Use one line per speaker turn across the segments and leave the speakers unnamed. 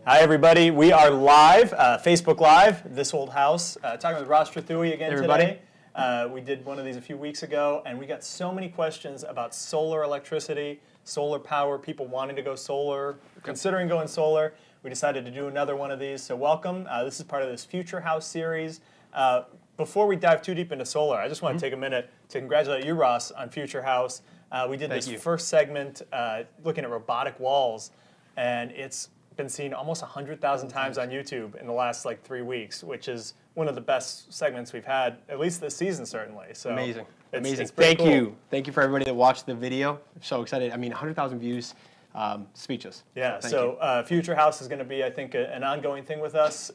Hi, everybody. We are live, Facebook Live, This Old House, talking with Richard Trethewey again today. We did one of these a few weeks ago, and we got so many questions about solar electricity, solar power, people wanting to go solar, considering going solar. We decided to do another one of these, so welcome. This is part of this Future House series. Before we dive too deep into solar, I just want to take a minute to congratulate you, Ross, on Future House. We did this first segment looking at robotic walls, and it's been seen almost 100,000 times on YouTube in the last 3 weeks, which is one of the best segments we've had, at least this season, certainly. So
amazing.
It's
Thank
cool.
you. Thank you for everybody that watched the video. I'm so excited. I mean, 100,000 views, speechless.
Yeah,
So
Future House is going to be, I think, an ongoing thing with us,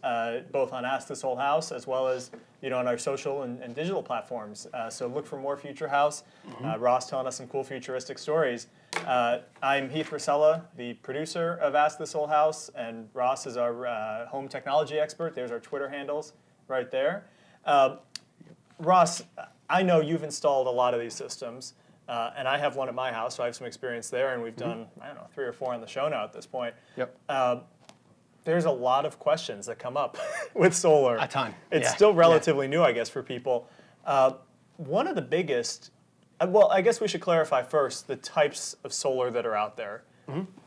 both on Ask This Old House as well as on our social and digital platforms. So look for more Future House. Ross telling us some cool futuristic stories. I'm Heath Rosella, the producer of Ask This Old House, and Ross is our home technology expert. There's our Twitter handles right there. Ross, I know you've installed a lot of these systems. And I have one at my house, so I have some experience there, and we've done, I don't know, 3 or 4 on the show now at this point.
Yep.
There's a lot of questions that come up with solar.
A ton.
It's still relatively new, I guess, for people. One of the biggest, well, I guess we should clarify first the types of solar that are out there.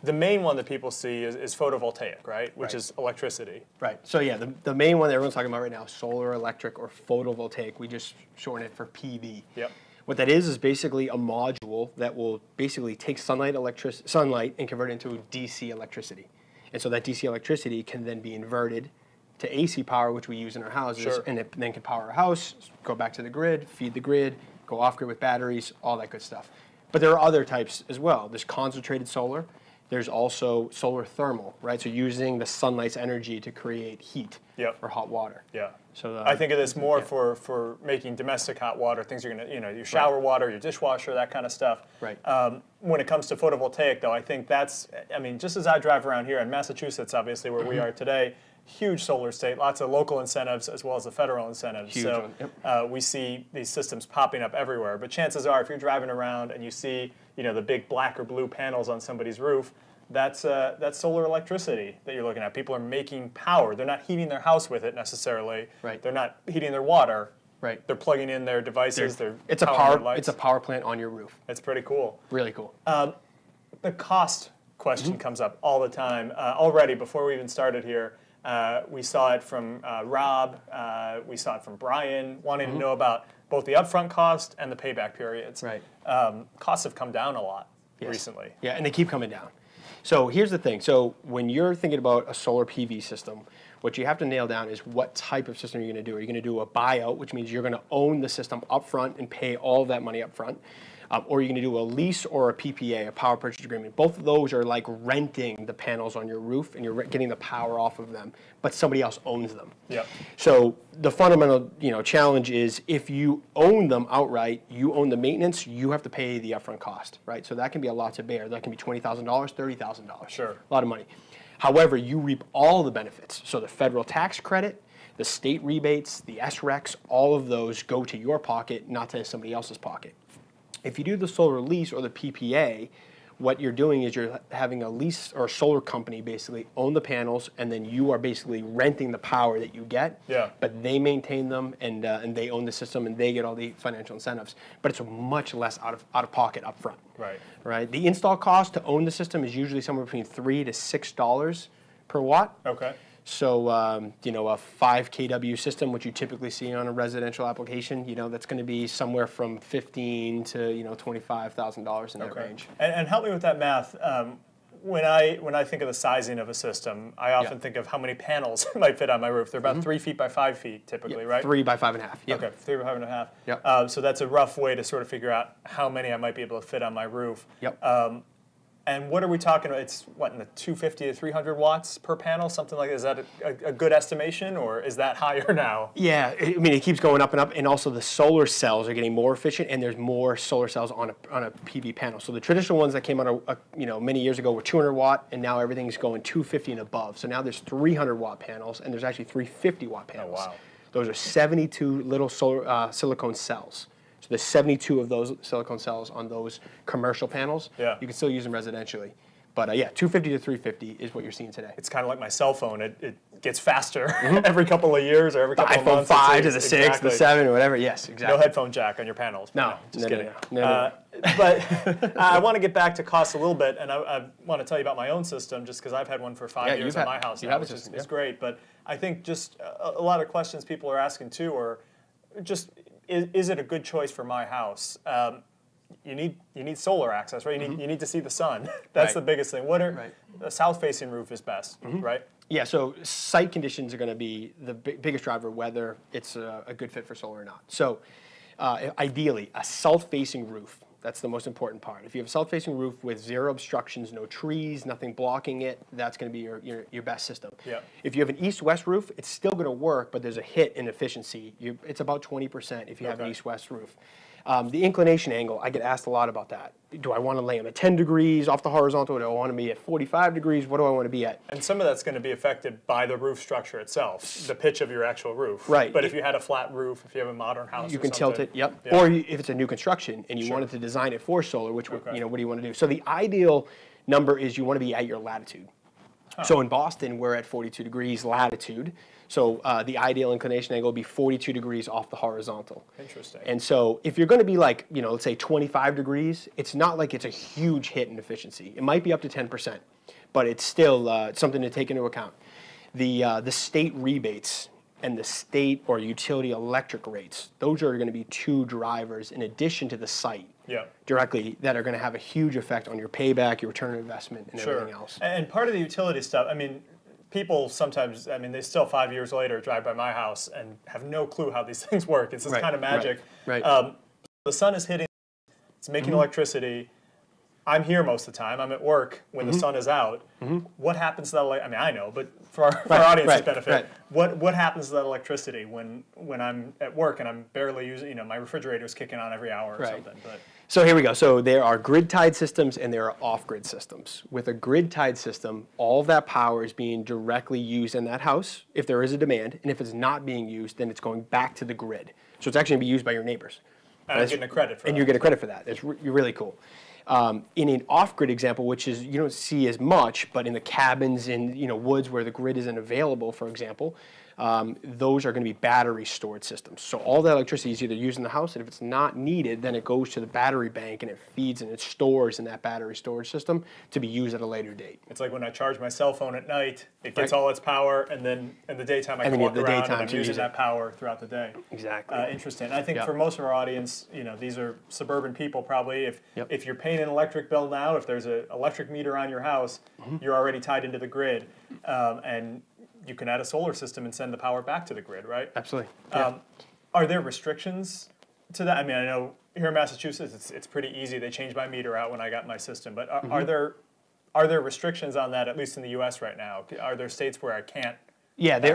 The main one that people see is photovoltaic, right? Which is electricity.
Right. So yeah, the main one that everyone's talking about right now is solar, electric, or photovoltaic. We just shorten it for PV.
Yep.
What that is basically a module that will basically take sunlight and convert it into DC electricity. And so that DC electricity can then be inverted to AC power, which we use in our houses, and it then can power our house, go back to the grid, feed the grid, go off grid with batteries, all that good stuff. But there are other types as well. There's concentrated solar. There's also solar thermal, right? So using the sunlight's energy to create heat or hot water.
Yeah.
So
I think of this more for making domestic hot water, things you're going to, your shower water, your dishwasher, that kind of stuff.
Right.
When it comes to photovoltaic, though, I think that's, just as I drive around here in Massachusetts, obviously, where we are today, huge solar state, lots of local incentives as well as the federal incentives.
Huge
so we see these systems popping up everywhere. But chances are, if you're driving around and you see, the big black or blue panels on somebody's roof, that's solar electricity that you're looking at. People are making power. They're not heating their house with it necessarily.
Right.
They're not heating their water.
Right.
They're plugging in their devices.
It's a power plant on your roof.
It's pretty cool.
Really cool.
The cost question comes up all the time. Already, before we even started here, we saw it from Rob. We saw it from Brian, wanting to know about both the upfront cost and the payback periods.
Right.
Costs have come down a lot recently.
Yeah, and they keep coming down. So here's the thing. So when you're thinking about a solar PV system, what you have to nail down is what type of system you're going to do. Are you going to do a buyout, which means you're going to own the system up front and pay all of that money up front? Or you're going to do a lease or a PPA, a power purchase agreement. Both of those are like renting the panels on your roof, and you're getting the power off of them, but somebody else owns them.
Yep.
So the fundamental challenge is if you own them outright, you own the maintenance, you have to pay the upfront cost, right? So that can be a lot to bear. That can be $20,000, $30,000.
Sure.
A lot of money. However, you reap all the benefits. So the federal tax credit, the state rebates, the SRECs, all of those go to your pocket, not to somebody else's pocket. If you do the solar lease or the PPA, what you're doing is you're having a lease or a solar company basically own the panels, and then you are basically renting the power that you get.
Yeah.
But they maintain them, and they own the system, and they get all the financial incentives. But it's much less out of pocket up front.
Right.
Right. The install cost to own the system is usually somewhere between $3 to $6 per watt.
Okay.
So, a 5 kW system, which you typically see on a residential application, that's going to be somewhere from $15,000 to $25,000 in that range.
And help me with that math. When I think of the sizing of a system, I often think of how many panels might fit on my roof. They're about 3 feet by 5 feet, typically, right?
3 by 5.5. Yep.
Okay, 3 by 5.5.
Yep.
So that's a rough way to sort of figure out how many I might be able to fit on my roof.
Yep.
And what are we talking about? It's what, in the 250 to 300 watts per panel, something like that? Is that a good estimation, or is that higher now? Yeah,
I mean, it keeps going up and up, and also the solar cells are getting more efficient, and there's more solar cells on a PV panel. So the traditional ones that came out, many years ago were 200 watt, and now everything's going 250 and above. So now there's 300 watt panels, and there's actually 350 watt panels.
Oh, wow.
Those are 72 little solar silicone cells. So there's 72 of those silicone cells on those commercial panels.
Yeah.
You can still use them residentially. But yeah, 250 to 350 is what you're seeing today.
It's kind of like my cell phone. It gets faster every couple of years or every couple of months.
The iPhone 5 to the 6, the 7, or whatever. Yes, exactly.
No headphone jack on your panels.
No,
just kidding.
No.
But I want to get back to cost a little bit, and I want to tell you about my own system, just because I've had one for 5 years in my house now, which is great. But I think just a lot of questions people are asking too are just, is it a good choice for my house? You need solar access, right? You need to see the sun. That's the biggest thing. A south-facing roof is best, right?
Yeah, so site conditions are going to be the biggest driver, whether it's a good fit for solar or not. So ideally, a south-facing roof, that's the most important part. If you have a south-facing roof with zero obstructions, no trees, nothing blocking it, that's going to be your best system.
Yeah.
If you have an east-west roof, it's still going to work, but there's a hit in efficiency. It's about 20% if you have an east-west roof. The inclination angle, I get asked a lot about that. Do I want to lay them at 10 degrees off the horizontal? Do I want to be at 45 degrees? What do I want to be at?
And some of that's going to be affected by the roof structure itself, the pitch of your actual roof.
Right.
But if you had a flat roof, if you have a modern house,
you can tilt it. Yep. Yeah. Or if it's a new construction and you wanted to design it for solar, which what do you want to do? So the ideal number is you want to be at your latitude. So in Boston, we're at 42 degrees latitude. So the ideal inclination angle would be 42 degrees off the horizontal.
Interesting.
And so if you're going to be like, let's say 25 degrees, it's not like it's a huge hit in efficiency. It might be up to 10%, but it's still something to take into account. The state rebates and the state or utility electric rates, those are going to be two drivers in addition to the site. Directly, that are going to have a huge effect on your payback, your return on investment, and everything else.
And part of the utility stuff, I mean, people sometimes, they still 5 years later drive by my house and have no clue how these things work. It's this kind of magic.
Right.
The sun is hitting, it's making electricity. I'm here most of the time. I'm at work when the sun is out. What happens to that? I know, but for our audience's benefit, what happens to that electricity when I'm at work and I'm barely using? My refrigerator's kicking on every hour or something. But
so here we go. So there are grid-tied systems and there are off-grid systems. With a grid-tied system, all of that power is being directly used in that house if there is a demand, and if it's not being used, then it's going back to the grid. So it's actually going to be used by your neighbors.
And I'm getting a credit for that.
And you're getting a credit for that. It's really cool. In an off-grid example, which is you don't see as much, but in the cabins in woods where the grid isn't available, for example, those are going to be battery stored systems. So all that electricity is either used in the house, and if it's not needed, then it goes to the battery bank and it feeds and it stores in that battery storage system to be used at a later date.
It's like when I charge my cell phone at night, it gets all its power, and then in the daytime I can walk around and I'm using that power throughout the day.
Exactly.
Interesting. I think for most of our audience, these are suburban people probably. If you're paying an electric bill now, if there's an electric meter on your house, you're already tied into the grid, and you can add a solar system and send the power back to the grid, right?
Absolutely.
Are there restrictions to that? I know here in Massachusetts, it's pretty easy. They changed my meter out when I got my system. But are there restrictions on that, at least in the U.S. right now? Are there states where I can't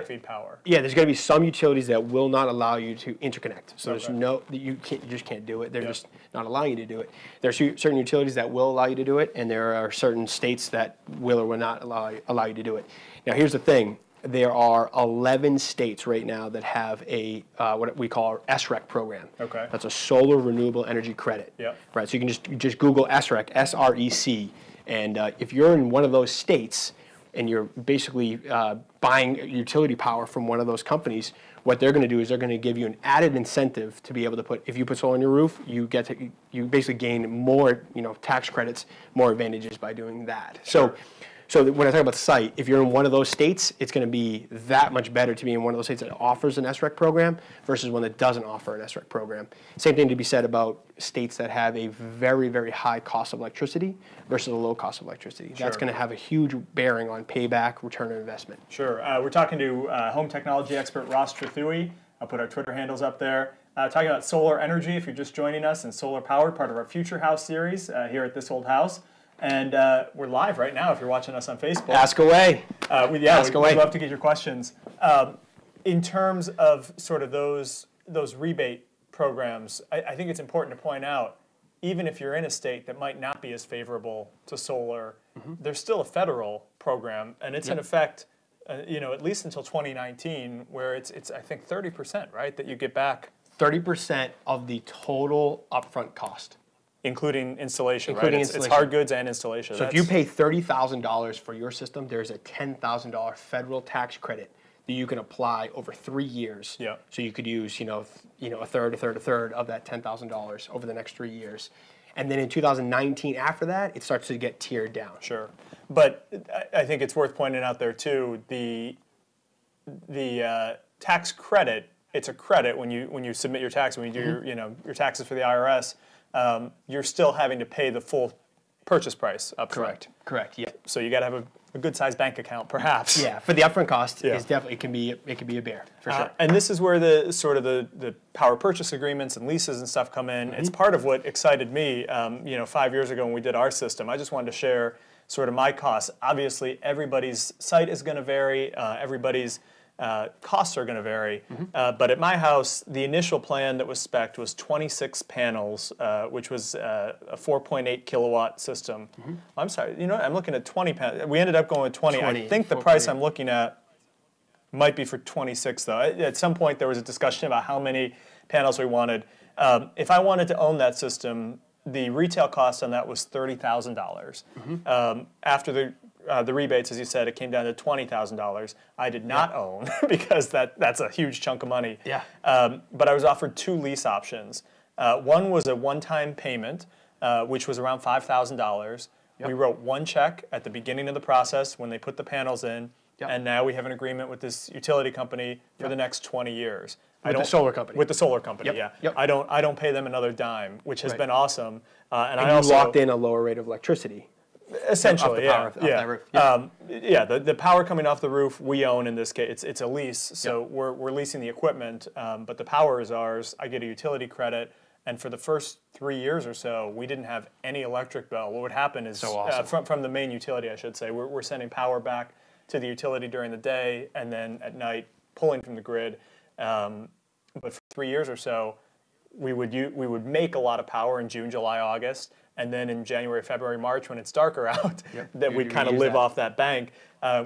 feed power? Yeah,
there's going to be some utilities that will not allow you to interconnect. So there's you just can't do it. They're just not allowing you to do it. There are certain utilities that will allow you to do it, and there are certain states that will or will not allow you to do it. Now, here's the thing. There are 11 states right now that have a what we call our SREC program.
Okay.
That's a solar renewable energy credit.
Yeah.
Right. So you can just Google SREC, S-R-E-C, and if you're in one of those states and you're basically buying utility power from one of those companies, what they're going to do is they're going to give you an added incentive to be able to put. If you put solar on your roof, you basically gain more tax credits, more advantages by doing that.
Sure.
So when I talk about site, if you're in one of those states, it's going to be that much better to be in one of those states that offers an SREC program versus one that doesn't offer an SREC program. Same thing to be said about states that have a very, very high cost of electricity versus a low cost of electricity. That's going to have a huge bearing on payback, return on investment.
Sure. We're talking to home technology expert Ross Trethewey. I'll put our Twitter handles up there. Talking about solar energy, if you're just joining us, and solar powered, part of our Future House series here at This Old House. And we're live right now if you're watching us on Facebook.
Ask away.
We'd love to get your questions. In terms of sort of those rebate programs, I think it's important to point out, even if you're in a state that might not be as favorable to solar, there's still a federal program, and it's in effect, at least until 2019, where it's I think 30%, right, that you get back.
30% of the total upfront cost.
including installation,
Including
right?
installation.
It's hard goods and installation.
So if you pay $30,000 for your system, there's a $10,000 federal tax credit that you can apply over 3 years.
Yeah.
So you could use, a third of that $10,000 over the next 3 years. And then in 2019, after that, it starts to get tiered down.
Sure. But I think it's worth pointing out there, too, the tax credit, it's a credit when you submit your tax, when you do your taxes for the IRS, you're still having to pay the full purchase price up front.
Correct, yeah.
So you got to have a good-sized bank account, perhaps.
Yeah, for the upfront cost, is definitely it can be a bear, for sure.
And this is where the power purchase agreements and leases and stuff come in. It's part of what excited me, 5 years ago when we did our system. I just wanted to share sort of my costs. Obviously, everybody's site is going to vary. Everybody's costs are going to vary. But at my house, the initial plan that was spec'd was 26 panels, which was a 4.8 kilowatt system. I'm sorry, I'm looking at 20 panels. We ended up going with 20. I think the price I'm looking at might be for 26, though. At some point, there was a discussion about how many panels we wanted. If I wanted to own that system, the retail cost on that was $30,000. After the rebates, as you said, it came down to $20,000. I did not own because that's a huge chunk of money.
Yeah.
But I was offered 2 lease options. One was a one-time payment, which was around $5,000. Yep. We wrote 1 check at the beginning of the process when they put the panels in, and now we have an agreement with this utility company for the next 20 years.
With the solar company.
With the solar company,
Yep.
yeah.
Yep.
I don't pay them another dime, which has been awesome. And I
you
also
locked in a lower rate of electricity.
Essentially,
off that roof.
The power coming off the roof we own in this case. It's a lease, so we're leasing the equipment, but the power is ours. I get a utility credit, and for the first 3 years or so, we didn't have any electric bill. What would happen is from the main utility, I should say, we're sending power back to the utility during the day, and then at night pulling from the grid. But for 3 years or so, we would make a lot of power in June, July, August, and then in January, February, March, when it's darker out, that we'd kind of live off that bank.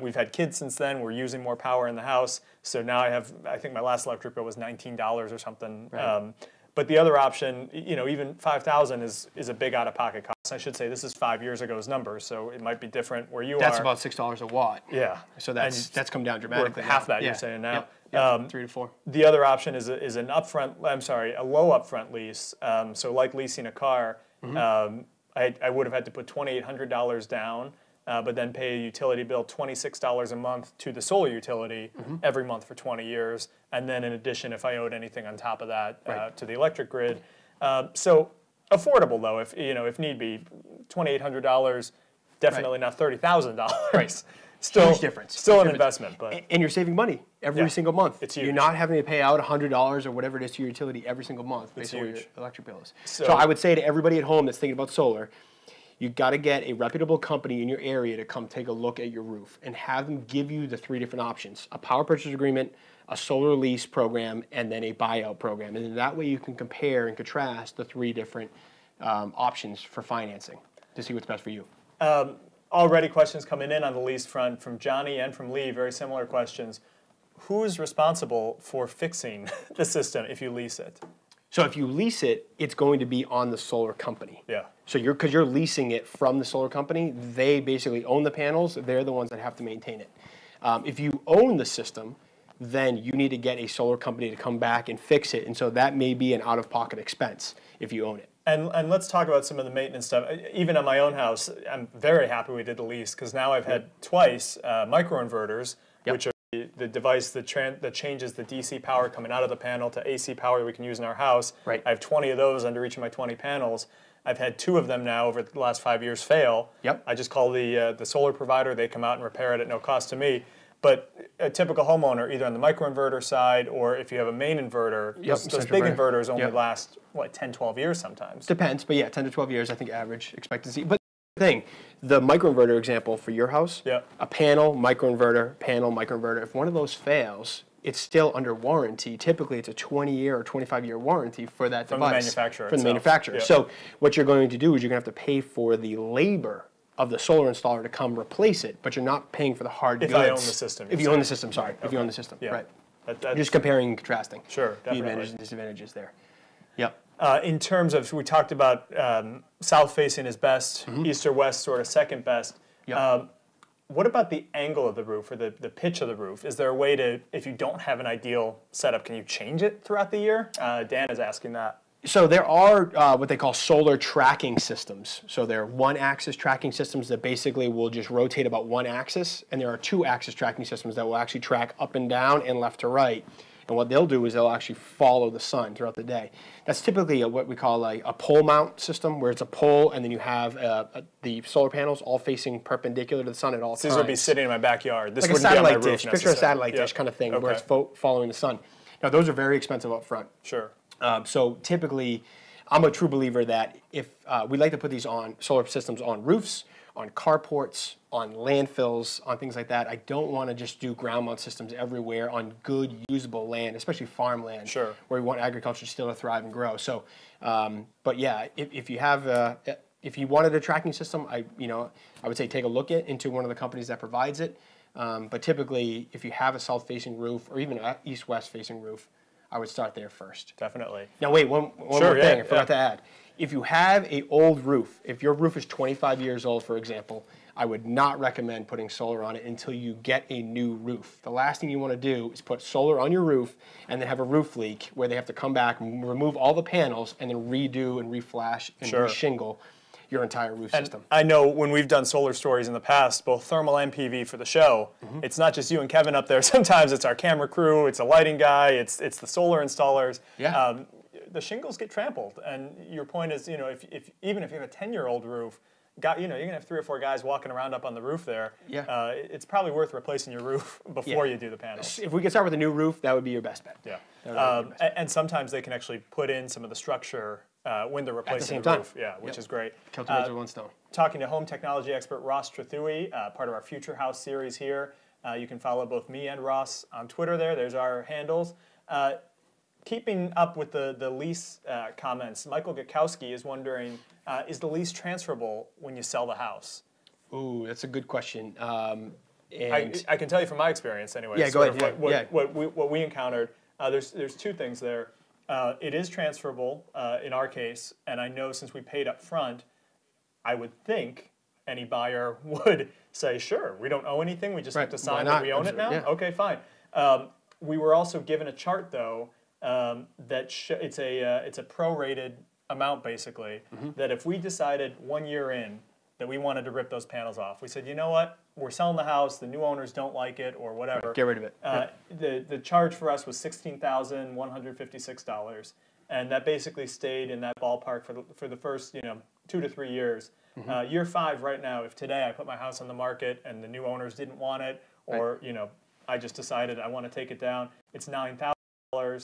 We've had kids since then. We're using more power in the house. So now I think my last electric bill was $19 or something. Right. But the other option, even $5,000 is a big out-of-pocket cost. I should say this is 5 years ago's numbers, so it might be different where you are.
That's about $6 a watt.
Yeah.
So that's come down dramatically.
Half that you're saying now.
Yep. 3 to 4.
The other option is a low upfront lease. So like leasing a car, I would have had to put $2,800 down, but then pay a utility bill $26 a month to the solar utility every month for 20 years, and then in addition, if I owed anything on top of that to the electric grid. So affordable though, if need be, $2,800, definitely not $30,000.
Right.
Still,
huge difference.
Still an investment, but
and you're saving money every single month.
It's huge.
You're not having to pay out $100 or whatever it is to your utility every single month based on what your electric bill is. So I would say to everybody at home that's thinking about solar, you've got to get a reputable company in your area to come take a look at your roof and have them give you the 3 different options: a power purchase agreement, a solar lease program, and then a buyout program. And then that way you can compare and contrast the 3 different options for financing to see what's best for you.
Already questions coming in on the lease front from Johnny and from Lee, very similar questions. Who's responsible for fixing the system if you lease it?
So if you lease it, it's going to be on the solar company.
Yeah.
So because you're leasing it from the solar company, they basically own the panels. They're the ones that have to maintain it. If you own the system, then you need to get a solar company to come back and fix it. And so that may be an out-of-pocket expense if you own it.
And let's talk about some of the maintenance stuff. Even on my own house, I'm very happy we did the lease because now I've had twice microinverters, which are the device that changes the DC power coming out of the panel to AC power that we can use in our house.
Right.
I have 20 of those under each of my 20 panels. I've had 2 of them now over the last 5 years fail.
Yep.
I just call the solar provider. They come out and repair it at no cost to me. But a typical homeowner, either on the microinverter side or if you have a main inverter, those big inverters only last, 10, 12 years sometimes.
Depends, but 10 to 12 years, I think average expectancy. But the thing, the microinverter example for your house, a panel, microinverter, if one of those fails, it's still under warranty. Typically, it's a 20-year or 25-year warranty for that device.
From the manufacturer
From the manufacturer. So what you're going to do is you're going to have to pay for the labor of the solar installer to come replace it, but you're not paying for the hard goods.
If I own the system.
If you own the system, sorry. If you own the system, right. You're just comparing and contrasting.
Sure, definitely.
The advantages and disadvantages there. Yep.
In terms of, we talked about south facing is best, east or west sort of second best.
Yep.
What about the angle of the roof or the pitch of the roof? Is there a way to, if you don't have an ideal setup, can you change it throughout the year? Dan is asking that.
So there are what they call solar tracking systems. So they're one-axis tracking systems that basically will just rotate about one axis, and there are two-axis tracking systems that will actually track up and down and left to right. And what they'll do is they'll actually follow the sun throughout the day. That's typically what we call a pole mount system, where it's a pole and then you have the solar panels all facing perpendicular to the sun at all times.
These would be sitting in my backyard. This
like a
wouldn't be on my
satellite
roof
dish. Picture a satellite
Yep.
dish kind of thing,
Okay.
where it's following the sun. Now those are very expensive up front.
Sure.
So typically, I'm a true believer that if we like to put these solar systems on roofs, on carports, on landfills, on things like that. I don't want to just do ground mount systems everywhere on good usable land, especially farmland,
Sure.
where we want agriculture still to thrive and grow. So, but yeah, if you have if you wanted a tracking system, I would say take a look into one of the companies that provides it. But typically, if you have a south-facing roof or even an east-west facing roof, I would start there first.
Definitely.
Now wait, one more thing I forgot to add. If you have an old roof, if your roof is 25 years old, for example, I would not recommend putting solar on it until you get a new roof. The last thing you want to do is put solar on your roof and then have a roof leak where they have to come back and remove all the panels and then redo and reflash and reshingle your entire roof system.
I know when we've done solar stories in the past, both thermal and PV for the show, it's not just you and Kevin up there. Sometimes it's our camera crew, it's a lighting guy, it's the solar installers.
Yeah.
The shingles get trampled, and your point is, if even if you have a 10-year-old roof, you're gonna have 3 or 4 guys walking around up on the roof there.
Yeah.
It's probably worth replacing your roof before you do the panels.
If we could start with a new roof, that would be your best bet.
Yeah. And sometimes they can actually put in some of the structure when they're replacing the roof. Yeah, which is great.
Kill 2 birds with one stone.
Talking to home technology expert Ross Trethewey, part of our Future House series here. You can follow both me and Ross on Twitter there. There's our handles. Keeping up with the lease comments, Michael Gakowski is wondering, is the lease transferable when you sell the house?
Ooh, that's a good question.
I can tell you from my experience anyway.
Yeah, go ahead.
What we encountered, there's 2 things there. It is transferable in our case, and I know since we paid up front, I would think any buyer would say, sure, we don't owe anything, we just have to sign that we own it now?
Yeah.
Okay, fine. We were also given a chart, though, that it's a prorated amount, basically, that if we decided 1 year in that we wanted to rip those panels off, we said, you know what, we're selling the house, the new owners don't like it, or whatever.
Get rid of it.
The charge for us was $16,156, and that basically stayed in that ballpark for the first 2 to 3 years. Year 5 right now, if today I put my house on the market and the new owners didn't want it, or I just decided I want to take it down, it's $9,000.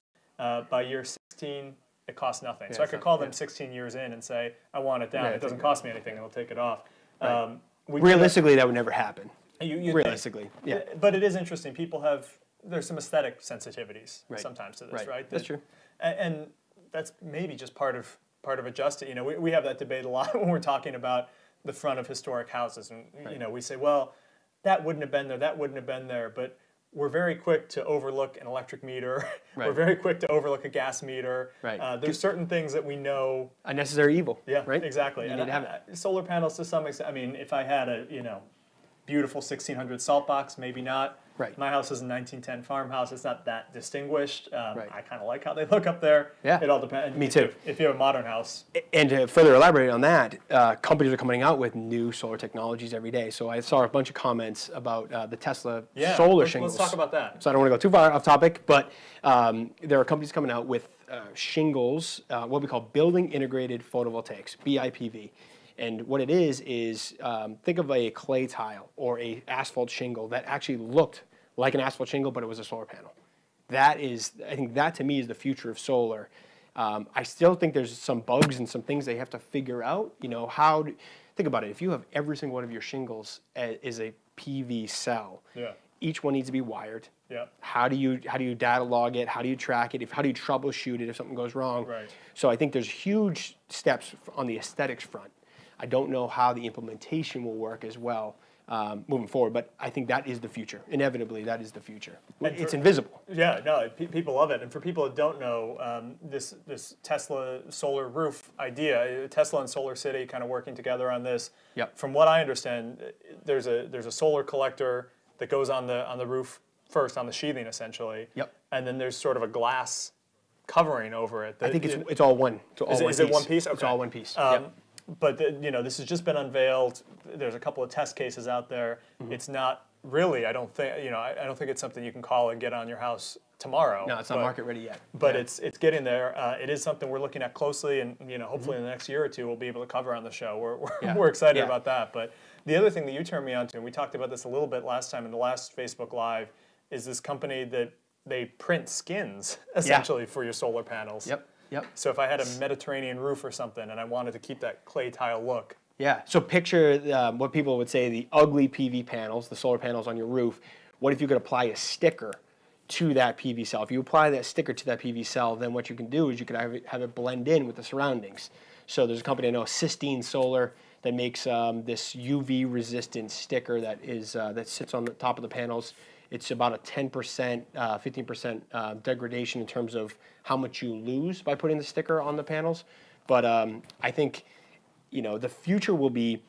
By year 16, it costs nothing.
Yeah,
so I could call them 16 years in and say, I want it down. It doesn't cost me anything, and they'll take it off.
Right. Realistically, that would never happen. Realistically,
yeah. But it is interesting. There's some aesthetic sensitivities sometimes to this, right?
That's true.
And that's maybe just part of adjusting. We have that debate a lot when we're talking about the front of historic houses. And, we say, well, that wouldn't have been there, that wouldn't have been there. But we're very quick to overlook an electric meter. Right. We're very quick to overlook a gas meter.
Right.
There's certain things that we know.
A necessary evil.
Yeah,
right?
Exactly.
You need to have it.
Solar panels to some extent. I mean, if I had a beautiful 1600 salt box, maybe not.
Right.
My house is a 1910 farmhouse. It's not that distinguished. I kind of like how they look up there.
Yeah.
It all depends.
Me too.
If you have a modern house.
And to further elaborate on that, companies are coming out with new solar technologies every day. So I saw a bunch of comments about the Tesla solar shingles.
Let's talk about that.
So I don't want to go too far off topic, but there are companies coming out with shingles, what we call building integrated photovoltaics, BIPV. And what it is think of a clay tile or a asphalt shingle that actually looked like an asphalt shingle, but it was a solar panel. I think that to me is the future of solar. I still think there's some bugs and some things they have to figure out. Think about it. If you have every single one of your shingles is a PV cell, each one needs to be wired.
Yeah.
How do you data log it? How do you track it? How do you troubleshoot it if something goes wrong?
Right.
So I think there's huge steps on the aesthetics front. I don't know how the implementation will work as well. moving forward. But I think that is the future. Inevitably, that is the future. It's invisible.
Yeah, no, people love it. And for people that don't know, this Tesla solar roof idea, Tesla and Solar City kind of working together on this.
Yep.
From what I understand, there's a solar collector that goes on the roof first, on the sheathing essentially.
Yep.
And then there's sort of a glass covering over it.
I think it's all one.
Is it one piece? Okay.
It's all one piece. Yep.
But this has just been unveiled. There's a couple of test cases out there. It's not really. I don't think it's something you can call and get on your house tomorrow.
No, it's not market ready yet.
But it's getting there. It is something we're looking at closely, and hopefully in the next year or two we'll be able to cover on the show. We're excited about that. But the other thing that you turned me on to, and we talked about this a little bit last time in the last Facebook Live, is this company that they print skins essentially for your solar panels.
Yep.
So if I had a Mediterranean roof or something and I wanted to keep that clay tile look.
Yeah, so picture what people would say the ugly PV panels, the solar panels on your roof. What if you could apply a sticker to that PV cell? If you apply that sticker to that PV cell, then what you can do is you could have it blend in with the surroundings. So there's a company I know, Sistine Solar, that makes this UV resistant sticker that sits on the top of the panels. It's about a 10%, 15% degradation in terms of how much you lose by putting the sticker on the panels. But I think, the future will be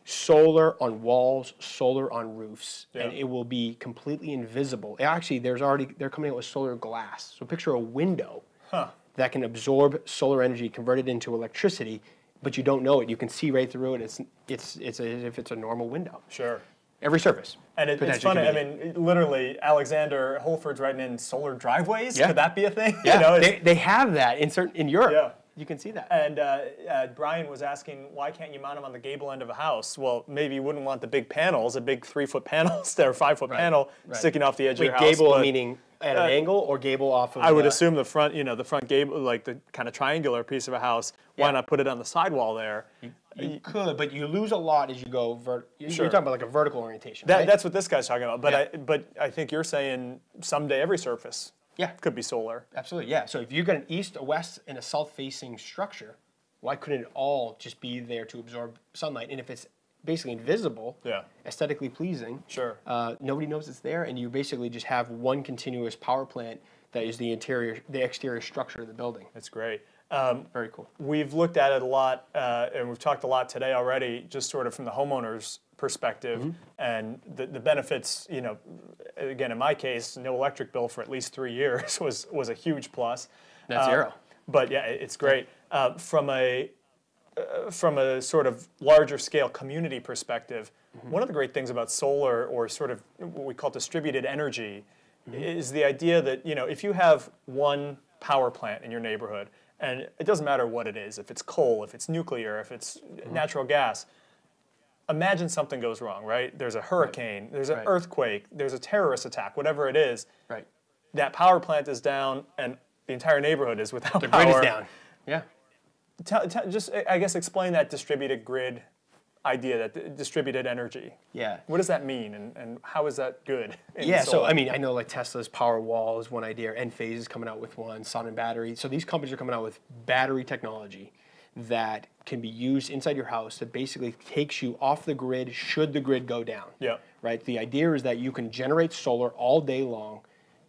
solar on walls, solar on roofs, and it will be completely invisible. Actually, they're coming out with solar glass. So picture a window that can absorb solar energy, convert it into electricity, but you don't know it. You can see right through it. It's as if it's a normal window.
Sure.
Every surface.
And it's funny, I mean, literally, Alexander Holford's writing in solar driveways.
Yeah.
Could that be a thing?
Yeah, they have that in Europe.
Yeah.
You can see that.
And Brian was asking, why can't you mount them on the gable end of a house? Well, maybe you wouldn't want the big panels, a big 3-foot panel, or 5-foot panel sticking off the edge of your house.
Gable meaning at an angle or gable off of?
I would assume the front, the front gable, like the kind of triangular piece of a house. Why not put it on the sidewall there?
You could, but you lose a lot as you go. You're talking about like a vertical orientation. Right?
That's what this guy's talking about. But I think you're saying someday every surface could be solar.
Absolutely, yeah. So if you've got an east, a west, and a south-facing structure, why couldn't it all just be there to absorb sunlight? And if it's basically invisible, aesthetically pleasing, nobody knows it's there, and you basically just have one continuous power plant that is the exterior structure of the building.
That's great.
Very cool.
We've looked at it a lot, and we've talked a lot today already, just sort of from the homeowner's perspective, and the benefits. Again, in my case, no electric bill for at least 3 years was a huge plus.
That's zero.
But yeah, it's great. From a sort of larger scale community perspective, one of the great things about solar, or sort of what we call distributed energy, is the idea that if you have one power plant in your neighborhood, and it doesn't matter what it is, if it's coal, if it's nuclear, if it's natural gas, imagine something goes wrong, right? There's a hurricane, there's an earthquake, there's a terrorist attack, whatever it is.
Right.
That power plant is down, and the entire neighborhood is without power.
The grid is down. Yeah.
Just, I guess, explain that distributed grid idea, that distributed energy.
Yeah.
What does that mean, and how is that good?
So I mean, I know like Tesla's Powerwall is one idea, Enphase is coming out with one, Sun and Battery. So these companies are coming out with battery technology that can be used inside your house that basically takes you off the grid should the grid go down.
Yeah.
Right? The idea is that you can generate solar all day long,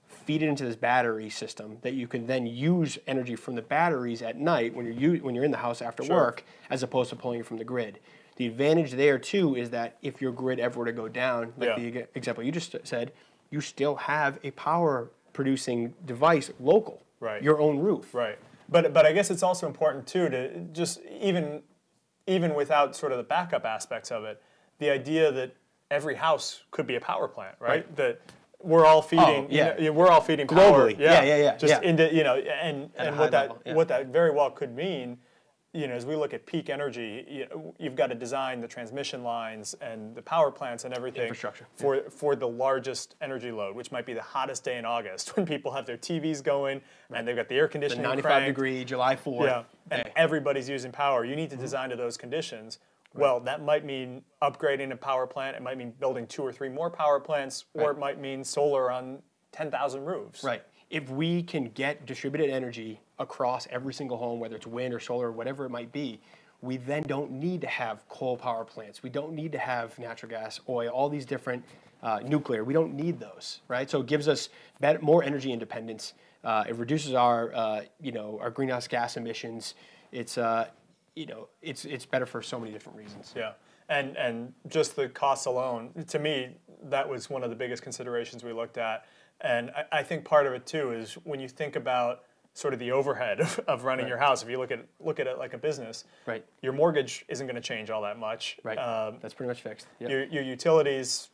feed it into this battery system that you can then use energy from the batteries at night when you're in the house after work, as opposed to pulling it from the grid. The advantage there too is that if your grid ever were to go down, like the example you just said, you still have a power producing device local, your own roof.
Right. But I guess it's also important too to just even without sort of the backup aspects of it, the idea that every house could be a power plant, right? That we're all feeding, we're all feeding
globally.
Power, just into and what that very well could mean. As we look at peak energy, you've got to design the transmission lines and the power plants and everything
infrastructure
for the largest energy load, which might be the hottest day in August when people have their TVs going and they've got the air conditioning
the
95-degree
July 4th.
And everybody's using power. You need to design to those conditions. Well, that might mean upgrading a power plant. It might mean building 2 or 3 more power plants, or it might mean solar on 10,000 roofs.
Right. If we can get distributed energy across every single home, whether it's wind or solar or whatever it might be, we then don't need to have coal power plants. We don't need to have natural gas, oil, all these different nuclear. We don't need those, right? So it gives us more energy independence. It reduces our, our greenhouse gas emissions. It's, it's better for so many different reasons.
Yeah, and just the costs alone, to me, that was one of the biggest considerations we looked at. And I think part of it too is when you think about sort of the overhead of running your house. If you look at it like a business, your mortgage isn't going to change all that much.
That's pretty much fixed. Yep.
Your utilities,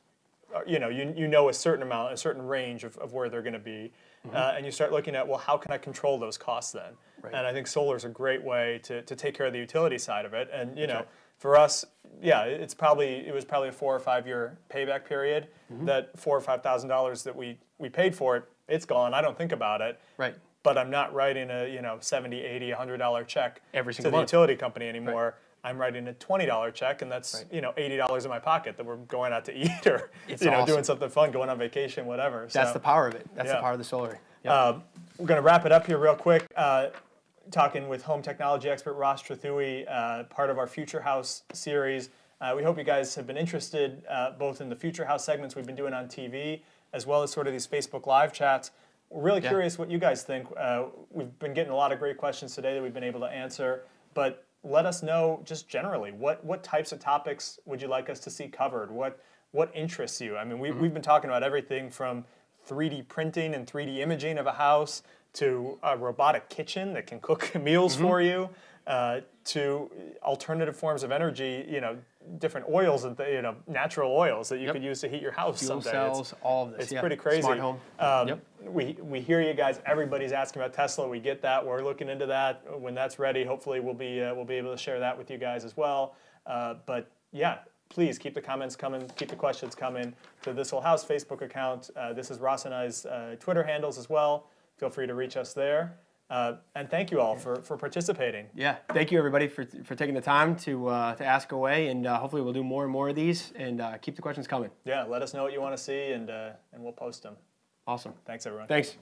you know a certain amount, a certain range of where they're going to be, and you start looking at, well, how can I control those costs then? And I think solar is a great way to take care of the utility side of it. And for us, it was probably a 4 or 5 year payback period. That $4,000 or $5,000 that we paid for it, it's gone. I don't think about it. But I'm not writing a $70, $80, $100 check
every
to
single
the
month.
utility company anymore. I'm writing a $20 check, and that's $80 in my pocket that we're going out to eat or
awesome.
doing something fun, going on vacation, whatever.
That's the power of it. That's the power of the solar.
We're going to wrap it up here real quick. Talking with home technology expert Ross Trethewey, part of our Future House series. We hope you guys have been interested both in the Future House segments we've been doing on TV, as well as sort of these Facebook Live chats. We're really curious what you guys think. We've been getting a lot of great questions today that we've been able to answer, but let us know just generally, what types of topics would you like us to see covered? What interests you? I mean, we've been talking about everything from 3D printing and 3D imaging of a house to a robotic kitchen that can cook meals for you, to alternative forms of energy, different oils and natural oils that you could use to heat your house
Fuel
someday.
cells, all of this.
It's pretty crazy.
Smart home.
We hear you guys. Everybody's asking about Tesla. We get that. We're looking into that. When that's ready, hopefully we'll be able to share that with you guys as well. But yeah, please keep the comments coming, keep the questions coming to This Whole House Facebook account. This is Ross and I's Twitter handles as well. Feel free to reach us there. And thank you all for participating.
Yeah, thank you everybody for taking the time to ask away, and hopefully we'll do more and more of these, and keep the questions coming.
Yeah, let us know what you want to see, and we'll post them.
Awesome.
Thanks, everyone.
Thanks.